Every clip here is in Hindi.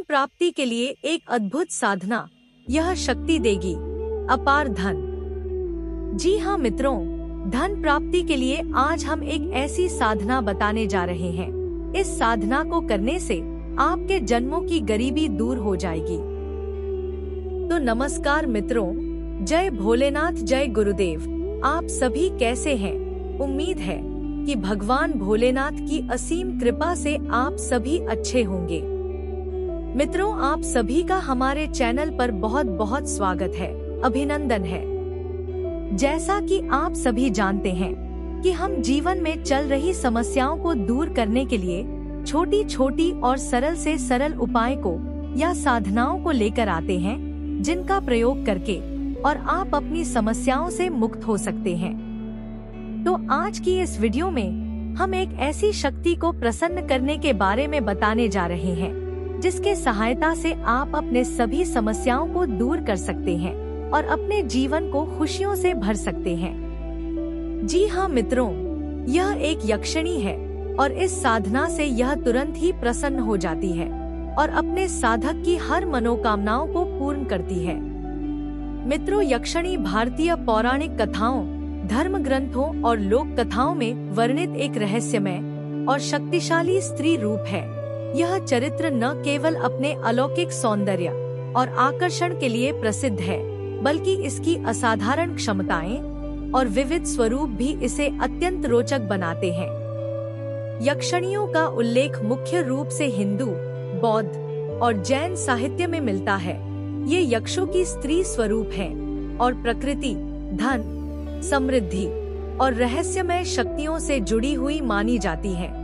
प्राप्ति के लिए एक अद्भुत साधना। यह शक्ति देगी अपार धन। जी हाँ मित्रों, धन प्राप्ति के लिए आज हम एक ऐसी साधना बताने जा रहे हैं। इस साधना को करने से आपके जन्मों की गरीबी दूर हो जाएगी। तो नमस्कार मित्रों, जय भोलेनाथ, जय गुरुदेव। आप सभी कैसे हैं? उम्मीद है कि भगवान भोलेनाथ की असीम कृपा से आप सभी अच्छे होंगे। मित्रों, आप सभी का हमारे चैनल पर बहुत बहुत स्वागत है, अभिनंदन है। जैसा कि आप सभी जानते हैं कि हम जीवन में चल रही समस्याओं को दूर करने के लिए छोटी छोटी और सरल से सरल उपाय को या साधनाओं को लेकर आते हैं, जिनका प्रयोग करके और आप अपनी समस्याओं से मुक्त हो सकते हैं। तो आज की इस वीडियो में हम एक ऐसी शक्ति को प्रसन्न करने के बारे में बताने जा रहे हैं, जिसके सहायता से आप अपने सभी समस्याओं को दूर कर सकते हैं और अपने जीवन को खुशियों से भर सकते हैं। जी हाँ मित्रों, यह एक यक्षिणी है और इस साधना से यह तुरंत ही प्रसन्न हो जाती है और अपने साधक की हर मनोकामनाओं को पूर्ण करती है। मित्रों, यक्षिणी भारतीय पौराणिक कथाओं, धर्म ग्रंथों और लोक कथाओं में वर्णित एक रहस्यमय और शक्तिशाली स्त्री रूप है। यह चरित्र न केवल अपने अलौकिक सौंदर्य और आकर्षण के लिए प्रसिद्ध है, बल्कि इसकी असाधारण क्षमताएं और विविध स्वरूप भी इसे अत्यंत रोचक बनाते हैं। यक्षिणियों का उल्लेख मुख्य रूप से हिंदू, बौद्ध और जैन साहित्य में मिलता है। ये यक्षों की स्त्री स्वरूप हैं और प्रकृति, धन, समृद्धि और रहस्यमय शक्तियों से जुड़ी हुई मानी जाती हैं।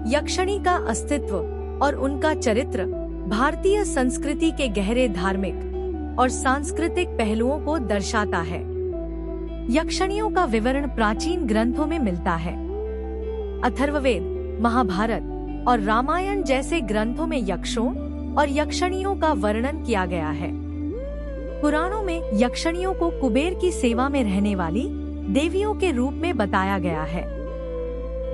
यक्षिणी का अस्तित्व और उनका चरित्र भारतीय संस्कृति के गहरे धार्मिक और सांस्कृतिक पहलुओं को दर्शाता है। यक्षिणियों का विवरण प्राचीन ग्रंथों में मिलता है। अथर्ववेद, महाभारत और रामायण जैसे ग्रंथों में यक्षों और यक्षिणियों का वर्णन किया गया है। पुराणों में यक्षिणियों को कुबेर की सेवा में रहने वाली देवियों के रूप में बताया गया है।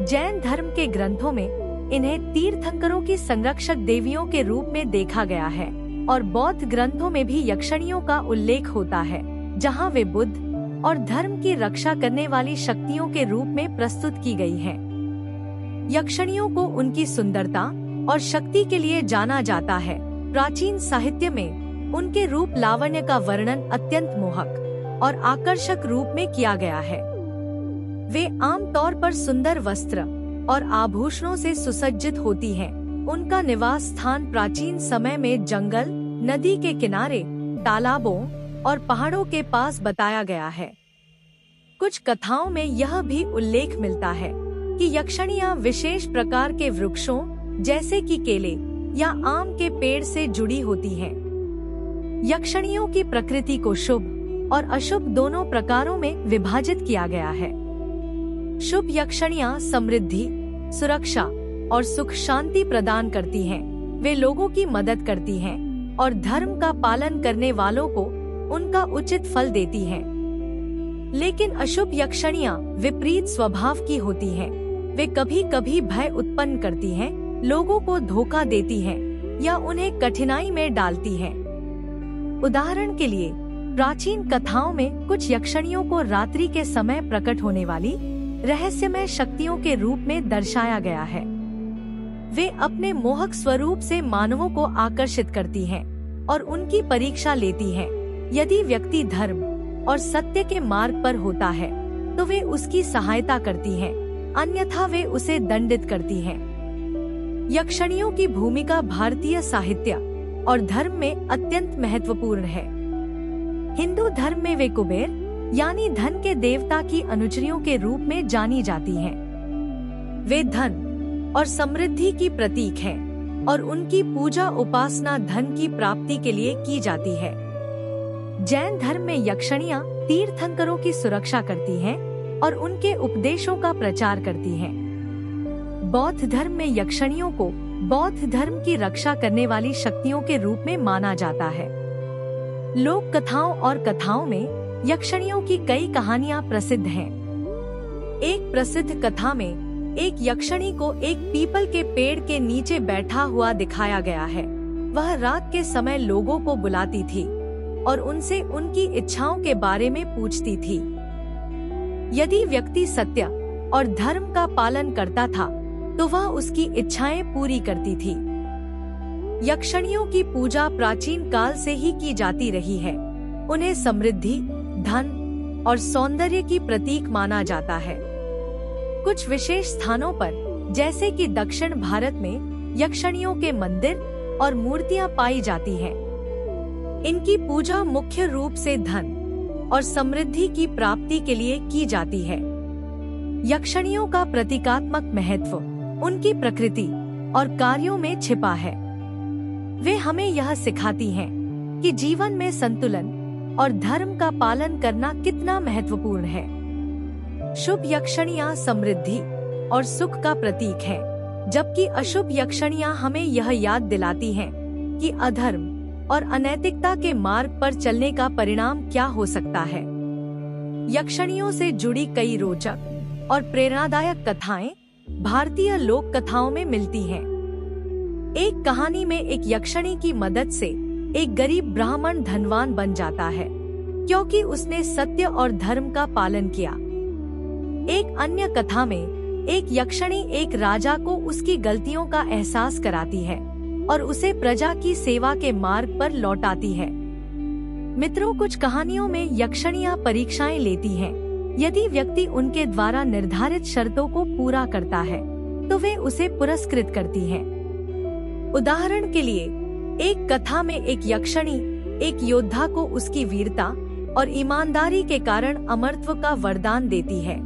जैन धर्म के ग्रंथों में इन्हें तीर्थंकरों की संरक्षक देवियों के रूप में देखा गया है और बौद्ध ग्रंथों में भी यक्षिणियों का उल्लेख होता है, जहां वे बुद्ध और धर्म की रक्षा करने वाली शक्तियों के रूप में प्रस्तुत की गई हैं। यक्षिणियों को उनकी सुंदरता और शक्ति के लिए जाना जाता है। प्राचीन साहित्य में उनके रूप लावण्य का वर्णन अत्यंत मोहक और आकर्षक रूप में किया गया है। वे आमतौर पर सुंदर वस्त्र और आभूषणों से सुसज्जित होती हैं। उनका निवास स्थान प्राचीन समय में जंगल, नदी के किनारे, तालाबों और पहाड़ों के पास बताया गया है। कुछ कथाओं में यह भी उल्लेख मिलता है कि यक्षिणियां विशेष प्रकार के वृक्षों जैसे कि केले या आम के पेड़ से जुड़ी होती हैं। यक्षिणियों की प्रकृति को शुभ और अशुभ दोनों प्रकारों में विभाजित किया गया है। शुभ यक्षिणियां समृद्धि, सुरक्षा और सुख शांति प्रदान करती हैं। वे लोगों की मदद करती हैं और धर्म का पालन करने वालों को उनका उचित फल देती हैं। लेकिन अशुभ यक्षिणियां विपरीत स्वभाव की होती हैं। वे कभी कभी भय उत्पन्न करती हैं, लोगों को धोखा देती हैं या उन्हें कठिनाई में डालती हैं। उदाहरण के लिए, प्राचीन कथाओं में कुछ यक्षिणियों को रात्रि के समय प्रकट होने वाली रहस्यमय शक्तियों के रूप में दर्शाया गया है। वे अपने मोहक स्वरूप से मानवों को आकर्षित करती हैं और उनकी परीक्षा लेती हैं। यदि व्यक्ति धर्म और सत्य के मार्ग पर होता है तो वे उसकी सहायता करती हैं, अन्यथा वे उसे दंडित करती हैं। यक्षिणियों की भूमिका भारतीय साहित्य और धर्म में अत्यंत महत्वपूर्ण है। हिंदू धर्म में वे कुबेर यानी धन के देवता की अनुचरियों के रूप में जानी जाती हैं। वे धन और समृद्धि की प्रतीक हैं और उनकी पूजा उपासना धन की प्राप्ति के लिए की जाती है। जैन धर्म में यक्षिणियां तीर्थंकरों की सुरक्षा करती हैं और उनके उपदेशों का प्रचार करती हैं। बौद्ध धर्म में यक्षिणियों को बौद्ध धर्म की रक्षा करने वाली शक्तियों के रूप में माना जाता है। लोक कथाओं और कथाओं में यक्षिणियों की कई कहानियां प्रसिद्ध हैं। एक प्रसिद्ध कथा में एक यक्षिणी को एक पीपल के पेड़ के नीचे बैठा हुआ दिखाया गया है। वह रात के समय लोगों को बुलाती थी और उनसे उनकी इच्छाओं के बारे में पूछती थी। यदि व्यक्ति सत्य और धर्म का पालन करता था तो वह उसकी इच्छाएं पूरी करती थी। यक्षिणियों की पूजा प्राचीन काल से ही की जाती रही है। उन्हें समृद्धि, धन और सौंदर्य की प्रतीक माना जाता है। कुछ विशेष स्थानों पर जैसे कि दक्षिण भारत में यक्षिणियों के मंदिर और मूर्तियां पाई जाती हैं। इनकी पूजा मुख्य रूप से धन और समृद्धि की प्राप्ति के लिए की जाती है। यक्षिणियों का प्रतीकात्मक महत्व उनकी प्रकृति और कार्यों में छिपा है। वे हमें यह सिखाती हैं कि जीवन में संतुलन और धर्म का पालन करना कितना महत्वपूर्ण है। शुभ यक्षिणियां समृद्धि और सुख का प्रतीक है, जबकि अशुभ यक्षिणियां हमें यह याद दिलाती हैं कि अधर्म और अनैतिकता के मार्ग पर चलने का परिणाम क्या हो सकता है। यक्षिणियों से जुड़ी कई रोचक और प्रेरणादायक कथाएं भारतीय लोक कथाओं में मिलती हैं। एक कहानी में एक यक्षिणी की मदद से एक गरीब ब्राह्मण धनवान बन जाता है, क्योंकि उसने सत्य और धर्म का पालन किया। एक अन्य कथा में एक यक्षिणी एक राजा को उसकी गलतियों का एहसास कराती है और उसे प्रजा की सेवा के मार्ग पर लौटाती है। मित्रों, कुछ कहानियों में यक्षिणियां परीक्षाएं लेती हैं। यदि व्यक्ति उनके द्वारा निर्धारित शर्तों को पूरा करता है तो वे उसे पुरस्कृत करती हैं। उदाहरण के लिए, एक कथा में एक यक्षिणी एक योद्धा को उसकी वीरता और ईमानदारी के कारण अमरत्व का वरदान देती है।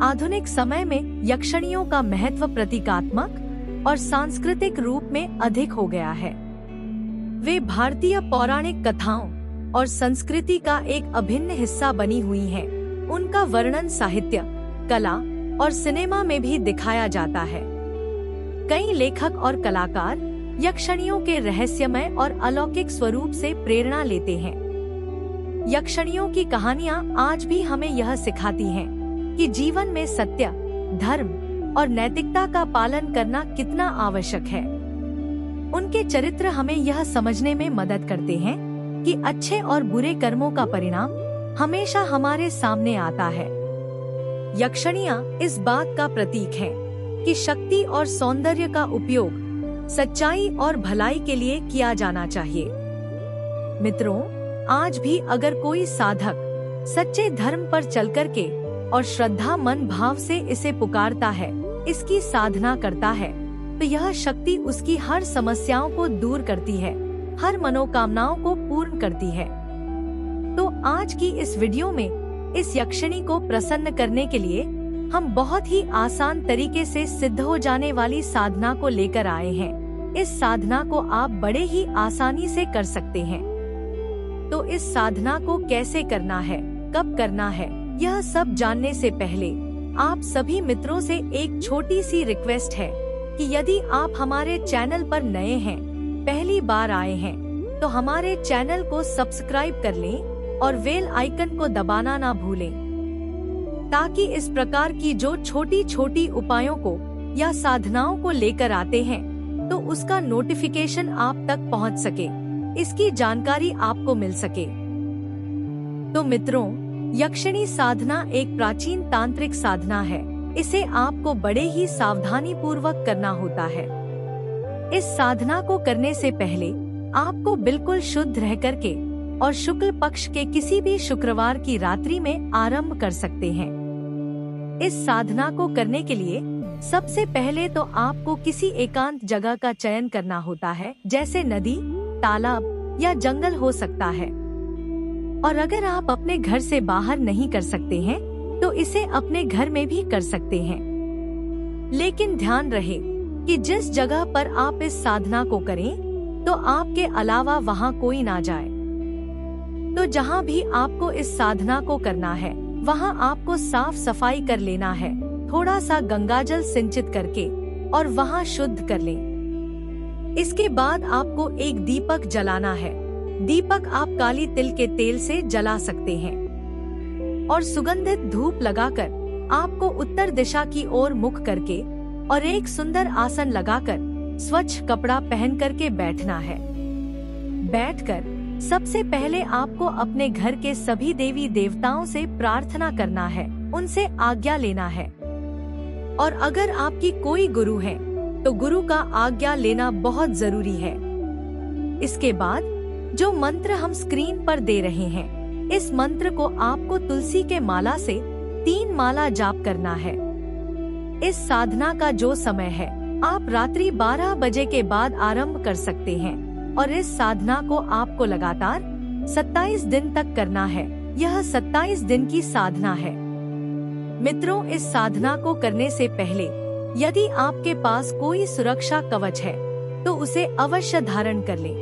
आधुनिक समय में यक्षिणियों का महत्व प्रतीकात्मक और सांस्कृतिक रूप में अधिक हो गया है। वे भारतीय पौराणिक कथाओं और संस्कृति का एक अभिन्न हिस्सा बनी हुई हैं। उनका वर्णन साहित्य, कला और सिनेमा में भी दिखाया जाता है। कई लेखक और कलाकार यक्षिणियों के रहस्यमय और अलौकिक स्वरूप से प्रेरणा लेते हैं। यक्षिणियों की कहानियां आज भी हमें यह सिखाती हैं कि जीवन में सत्य, धर्म और नैतिकता का पालन करना कितना आवश्यक है। उनके चरित्र हमें यह समझने में मदद करते हैं कि अच्छे और बुरे कर्मों का परिणाम हमेशा हमारे सामने आता है। यक्षिणियां इस बात का प्रतीक हैं कि शक्ति और सौंदर्य का उपयोग सच्चाई और भलाई के लिए किया जाना चाहिए। मित्रों, आज भी अगर कोई साधक सच्चे धर्म पर चल कर के और श्रद्धा मन भाव से इसे पुकारता है, इसकी साधना करता है, तो यह शक्ति उसकी हर समस्याओं को दूर करती है, हर मनोकामनाओं को पूर्ण करती है। तो आज की इस वीडियो में इस यक्षिणी को प्रसन्न करने के लिए हम बहुत ही आसान तरीके से सिद्ध हो जाने वाली साधना को लेकर आए हैं। इस साधना को आप बड़े ही आसानी से कर सकते हैं। तो इस साधना को कैसे करना है, कब करना है, यह सब जानने से पहले आप सभी मित्रों से एक छोटी सी रिक्वेस्ट है कि यदि आप हमारे चैनल पर नए हैं, पहली बार आए हैं, तो हमारे चैनल को सब्सक्राइब कर लें और बेल आइकन को दबाना ना भूलें, ताकि इस प्रकार की जो छोटी छोटी उपायों को या साधनाओं को लेकर आते हैं तो उसका नोटिफिकेशन आप तक पहुंच सके, इसकी जानकारी आपको मिल सके। तो मित्रों, यक्षिणी साधना एक प्राचीन तांत्रिक साधना है। इसे आपको बड़े ही सावधानी पूर्वक करना होता है। इस साधना को करने से पहले आपको बिल्कुल शुद्ध रह करके और शुक्ल पक्ष के किसी भी शुक्रवार की रात्रि में आरंभ कर सकते हैं। इस साधना को करने के लिए सबसे पहले तो आपको किसी एकांत जगह का चयन करना होता है, जैसे नदी, तालाब या जंगल हो सकता है। और अगर आप अपने घर से बाहर नहीं कर सकते हैं तो इसे अपने घर में भी कर सकते हैं। लेकिन ध्यान रहे कि जिस जगह पर आप इस साधना को करें तो आपके अलावा वहाँ कोई ना जाए। तो जहाँ भी आपको इस साधना को करना है वहाँ आपको साफ सफाई कर लेना है, थोड़ा सा गंगाजल सिंचित करके, और वहाँ शुद्ध कर लें। इसके बाद आपको एक दीपक जलाना है। दीपक आप काली तिल के तेल से जला सकते हैं और सुगंधित धूप लगाकर आपको उत्तर दिशा की ओर मुख करके और एक सुंदर आसन लगाकर स्वच्छ कपड़ा पहन करके बैठना है। बैठकर सबसे पहले आपको अपने घर के सभी देवी देवताओं से प्रार्थना करना है, उनसे आज्ञा लेना है। और अगर आपकी कोई गुरु है तो गुरु का आज्ञा लेना बहुत जरूरी है। इसके बाद जो मंत्र हम स्क्रीन पर दे रहे हैं, इस मंत्र को आपको तुलसी के माला से 3 माला जाप करना है। इस साधना का जो समय है, आप रात्रि 12 बजे के बाद आरंभ कर सकते हैं और इस साधना को आपको लगातार 27 दिन तक करना है। यह 27 दिन की साधना है। मित्रों, इस साधना को करने से पहले यदि आपके पास कोई सुरक्षा कवच है तो उसे अवश्य धारण कर लें,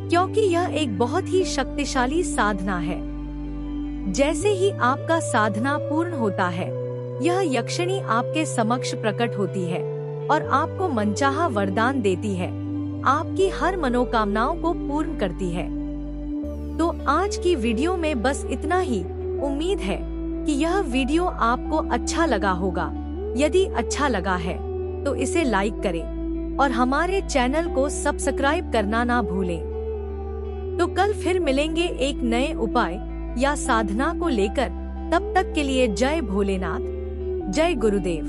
क्योंकि यह एक बहुत ही शक्तिशाली साधना है। जैसे ही आपका साधना पूर्ण होता है, यह यक्षिणी आपके समक्ष प्रकट होती है और आपको मनचाहा वरदान देती है, आपकी हर मनोकामनाओं को पूर्ण करती है। तो आज की वीडियो में बस इतना ही। उम्मीद है कि यह वीडियो आपको अच्छा लगा होगा। यदि अच्छा लगा है तो इसे लाइक करें और हमारे चैनल को सब्सक्राइब करना ना भूलें। तो कल फिर मिलेंगे एक नए उपाय या साधना को लेकर। तब तक के लिए जय भोलेनाथ, जय गुरुदेव।